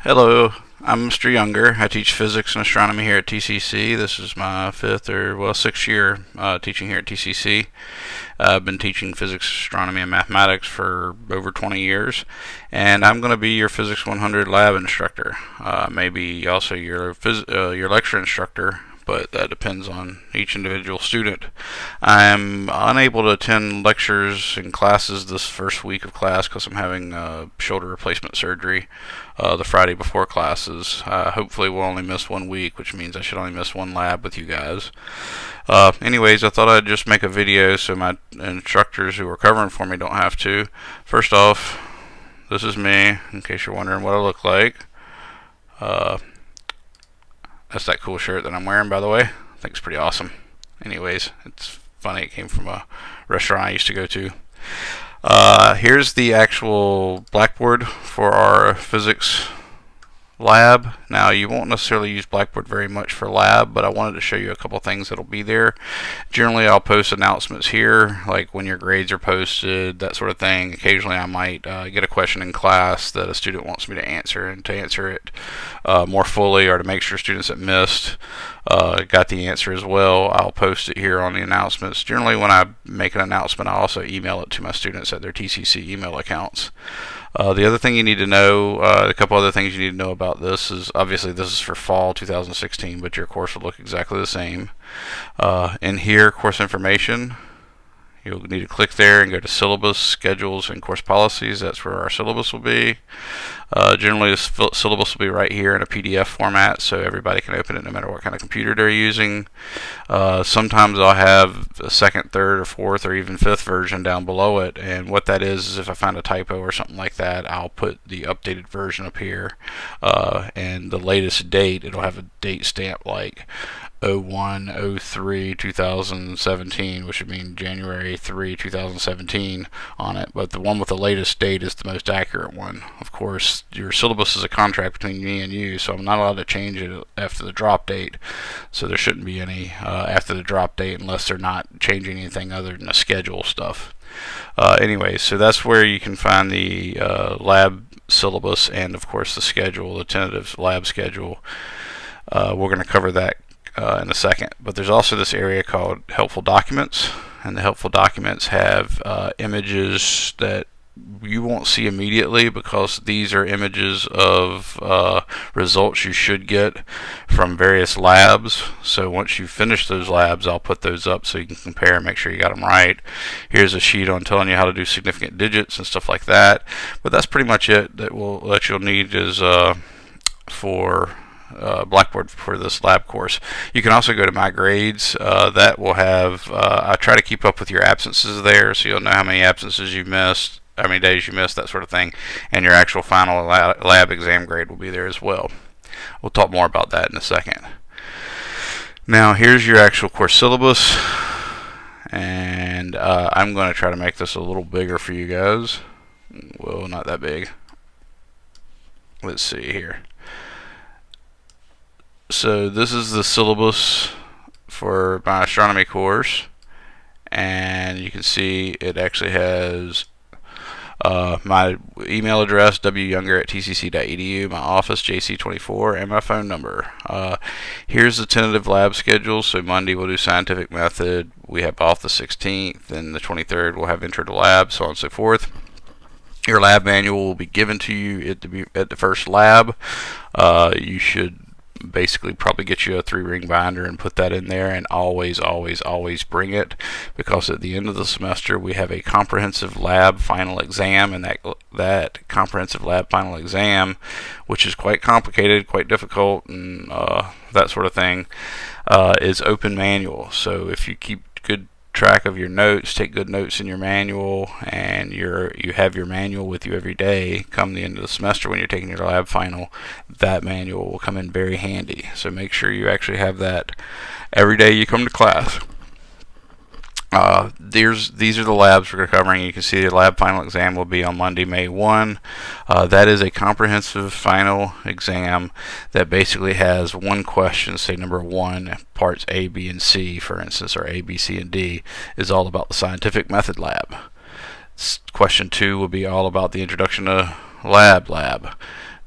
Hello, I'm Mr. Younger. I teach physics and astronomy here at TCC. This is my sixth year teaching here at TCC. I've been teaching physics, astronomy, and mathematics for over 20 years, and I'm going to be your Physics 100 lab instructor. Maybe also your lecture instructor, but that depends on each individual student. I'm unable to attend lectures and classes this first week of class because I'm having shoulder replacement surgery the Friday before classes. Hopefully we'll only miss 1 week, which means I should only miss one lab with you guys. Anyways, I thought I'd just make a video so my instructors who are covering for me don't have to. First off, this is me, in case you're wondering what I look like. That's that cool shirt that I'm wearing, by the way. I think it's pretty awesome. Anyways, it's funny. It came from a restaurant I used to go to. Here's the actual blackboard for our physics lab. Now, you won't necessarily use Blackboard very much for lab, but I wanted to show you a couple things that'll be there. Generally, I'll post announcements here, like when your grades are posted, that sort of thing. Occasionally, I might get a question in class that a student wants me to answer, and to answer it more fully, or to make sure students that missed got the answer as well, I'll post it here on the announcements. Generally, when I make an announcement, I also email it to my students at their TCC email accounts. The other thing you need to know, a couple other things you need to know about this is, obviously this is for fall 2016, but your course will look exactly the same. In here, course information, you'll need to click there and go to syllabus, schedules, and course policies. That's where our syllabus will be. Generally, the syllabus will be right here in a PDF format, so everybody can open it no matter what kind of computer they're using. Sometimes I'll have a second, third, or fourth, or even fifth version down below it, and what that is if I find a typo or something like that, I'll put the updated version up here, and the latest date, it'll have a date stamp like 01/03/2017, which would mean January 3, 2017 on it, but the one with the latest date is the most accurate one. Of course, your syllabus is a contract between me and you, so I'm not allowed to change it after the drop date, so there shouldn't be any after the drop date unless they're not changing anything other than the schedule stuff. Anyway, so that's where you can find the lab syllabus and, of course, the schedule, the tentative lab schedule. We're going to cover that in a second, but there's also this area called helpful documents, and the helpful documents have images that you won't see immediately because these are images of results you should get from various labs. So once you finish those labs, I'll put those up so you can compare and make sure you got them right. Here's a sheet on telling you how to do significant digits and stuff like that, but that's pretty much it that you'll need is for Blackboard for this lab course. You can also go to my grades. That will have I try to keep up with your absences there, so you'll know how many absences you missed, how many days you missed, that sort of thing, and your actual final lab exam grade will be there as well. We'll talk more about that in a second. Now here's your actual course syllabus, and I'm going to try to make this a little bigger for you guys. Well, not that big. Let's see here. So this is the syllabus for my astronomy course, and you can see it actually has my email address, wyounger@tcc.edu, my office, jc24, and my phone number. Here's the tentative lab schedule. So Monday we'll do scientific method. We have off the 16th, and the 23rd we'll have intro to lab, so on and so forth. Your lab manual will be given to you at the first lab. You should basically probably get you a 3-ring binder and put that in there, and always bring it, because at the end of the semester we have a comprehensive lab final exam, and that comprehensive lab final exam, which is quite complicated, quite difficult, and that sort of thing, is open manual. So if you keep good track of your notes, take good notes in your manual, and you have your manual with you every day, come the end of the semester when you're taking your lab final, that manual will come in very handy. So make sure you actually have that every day you come to class. These are the labs we're covering. You can see the lab final exam will be on Monday, May 1. That is a comprehensive final exam that basically has one question, say number 1, parts A, B, and C, for instance, or A, B, C, and D, is all about the scientific method lab. Question 2 will be all about the introduction to lab.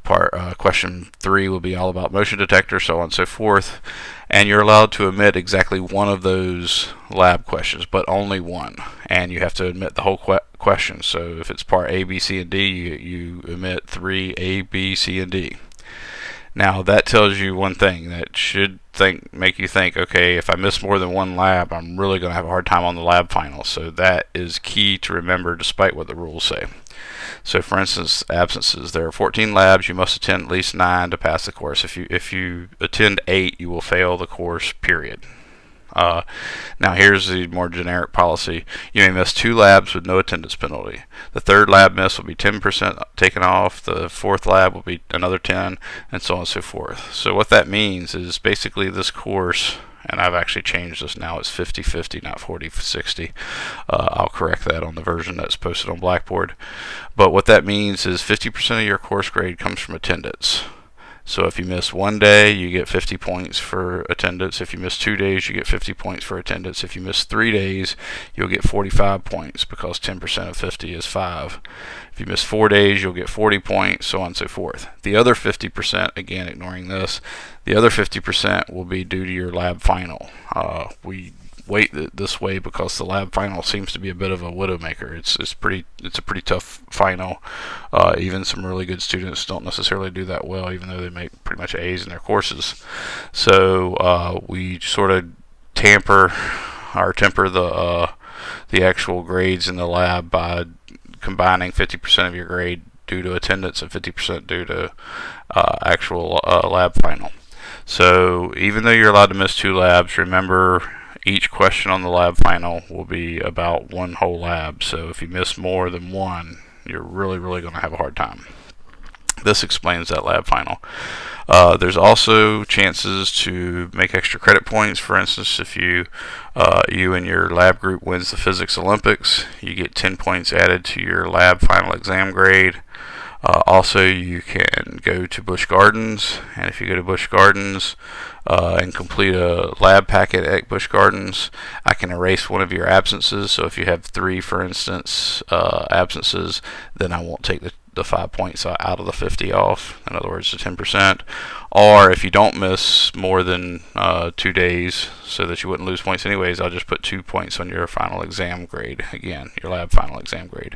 Question 3 will be all about motion detector, so on and so forth. And you're allowed to omit exactly one of those lab questions, but only one. And you have to omit the whole question. So if it's part A, B, C, and D, you omit 3, A, B, C, and D. Now that tells you one thing that should make you think, okay, if I miss more than one lab, I'm really going to have a hard time on the lab final. So that is key to remember despite what the rules say. So for instance, absences. There are 14 labs. You must attend at least 9 to pass the course. If you attend 8, you will fail the course, period. Now here's the more generic policy. You may miss 2 labs with no attendance penalty. The 3rd lab miss will be 10% taken off. The 4th lab will be another 10, and so on and so forth. So what that means is basically this course, and I've actually changed this now, it's 50-50, not 40-60. I'll correct that on the version that's posted on Blackboard. But what that means is 50% of your course grade comes from attendance. So if you miss 1 day, you get 50 points for attendance. If you miss 2 days, you get 50 points for attendance. If you miss 3 days, you'll get 45 points because 10% of 50 is 5. If you miss 4 days, you'll get 40 points, so on and so forth. The other 50%, again, ignoring this, the other 50% will be due to your lab final. We weight it this way because the lab final seems to be a bit of a widowmaker. It's a pretty tough final. Even some really good students don't necessarily do that well, even though they make pretty much A's in their courses. So we sort of temper the actual grades in the lab by combining 50% of your grade due to attendance and 50% due to actual lab final. So even though you're allowed to miss 2 labs, remember each question on the lab final will be about 1 whole lab. So if you miss more than 1, you're really going to have a hard time. This explains that lab final. There's also chances to make extra credit points. For instance, if you and your lab group wins the Physics Olympics, you get 10 points added to your lab final exam grade. Also, you can go to Busch Gardens, and if you go to Busch Gardens and complete a lab packet at Busch Gardens, I can erase one of your absences. So if you have 3, for instance, absences, then I won't take the 5 points out of the 50 off. In other words, the 10%. Or if you don't miss more than 2 days, so that you wouldn't lose points anyways, I'll just put 2 points on your final exam grade. Again, your lab final exam grade.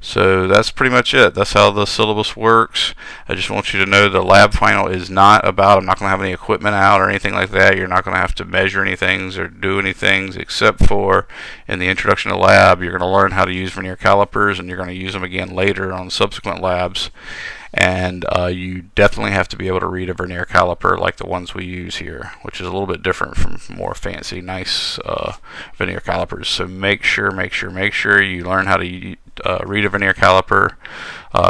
So that's pretty much it. That's how the syllabus works. I just want you to know the lab final is not about, I'm not going to have any equipment out or anything like that. You're not going to have to measure anything or do anything except for in the introduction to lab, you're going to learn how to use vernier calipers, and you're going to use them again later on subsequent labs. And you definitely have to be able to read a vernier caliper like the ones we use here, which is a little bit different from more fancy, nice vernier calipers. So make sure you learn how to read a vernier caliper.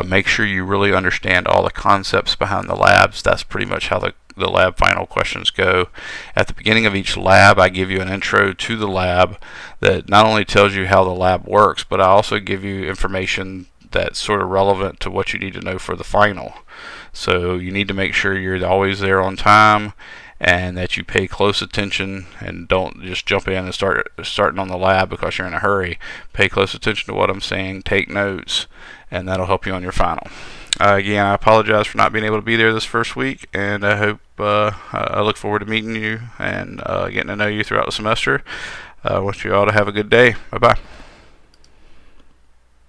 Make sure you really understand all the concepts behind the labs. That's pretty much how the lab final questions go. At the beginning of each lab, I give you an intro to the lab that not only tells you how the lab works, but I also give you information that's sort of relevant to what you need to know for the final. So you need to make sure you're always there on time and that you pay close attention and don't just jump in and starting on the lab because you're in a hurry. Pay close attention to what I'm saying, take notes, and that'll help you on your final. Again, I apologize for not being able to be there this first week, and I hope I look forward to meeting you and getting to know you throughout the semester. I want you all to have a good day. Bye-bye.